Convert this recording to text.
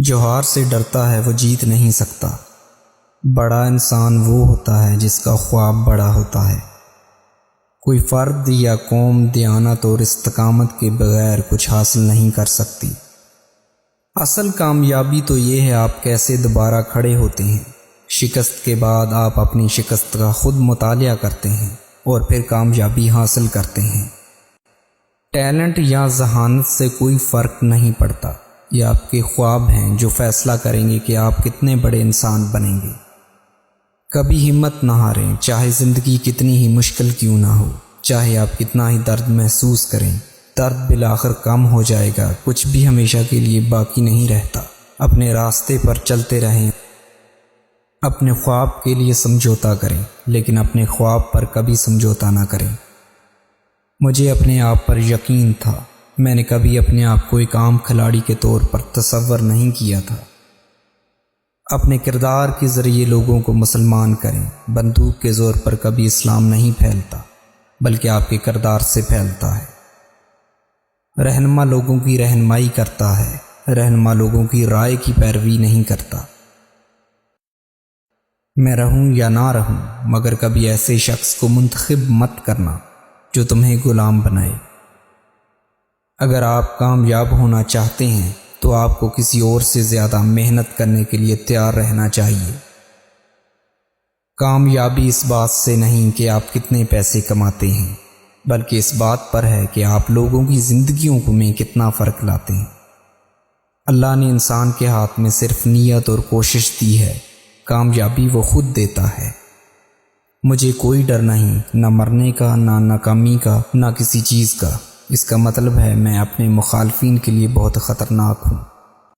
جو ہار سے ڈرتا ہے وہ جیت نہیں سکتا۔ بڑا انسان وہ ہوتا ہے جس کا خواب بڑا ہوتا ہے۔ کوئی فرد یا قوم دیانت اور استقامت کے بغیر کچھ حاصل نہیں کر سکتی۔ اصل کامیابی تو یہ ہے آپ کیسے دوبارہ کھڑے ہوتے ہیں۔ شکست کے بعد آپ اپنی شکست کا خود مطالعہ کرتے ہیں اور پھر کامیابی حاصل کرتے ہیں۔ ٹیلنٹ یا ذہانت سے کوئی فرق نہیں پڑتا، یہ آپ کے خواب ہیں جو فیصلہ کریں گے کہ آپ کتنے بڑے انسان بنیں گے۔ کبھی ہمت نہ ہاریں، چاہے زندگی کتنی ہی مشکل کیوں نہ ہو، چاہے آپ کتنا ہی درد محسوس کریں، درد بالآخر کم ہو جائے گا۔ کچھ بھی ہمیشہ کے لیے باقی نہیں رہتا۔ اپنے راستے پر چلتے رہیں، اپنے خواب کے لیے سمجھوتا کریں، لیکن اپنے خواب پر کبھی سمجھوتا نہ کریں۔ مجھے اپنے آپ پر یقین تھا، میں نے کبھی اپنے آپ کو ایک عام کھلاڑی کے طور پر تصور نہیں کیا تھا۔ اپنے کردار کے ذریعے لوگوں کو مسلمان کریں۔ بندوق کے زور پر کبھی اسلام نہیں پھیلتا، بلکہ آپ کے کردار سے پھیلتا ہے۔ رہنما لوگوں کی رہنمائی کرتا ہے، رہنما لوگوں کی رائے کی پیروی نہیں کرتا۔ میں رہوں یا نہ رہوں، مگر کبھی ایسے شخص کو منتخب مت کرنا جو تمہیں غلام بنائے۔ اگر آپ کامیاب ہونا چاہتے ہیں تو آپ کو کسی اور سے زیادہ محنت کرنے کے لیے تیار رہنا چاہیے۔ کامیابی اس بات سے نہیں کہ آپ کتنے پیسے کماتے ہیں، بلکہ اس بات پر ہے کہ آپ لوگوں کی زندگیوں میں کتنا فرق لاتے ہیں۔ اللہ نے انسان کے ہاتھ میں صرف نیت اور کوشش دی ہے، کامیابی وہ خود دیتا ہے۔ مجھے کوئی ڈر نہیں، نہ مرنے کا، نہ ناکامی کا، نہ کسی چیز کا۔ اس کا مطلب ہے میں اپنے مخالفین کے لیے بہت خطرناک ہوں۔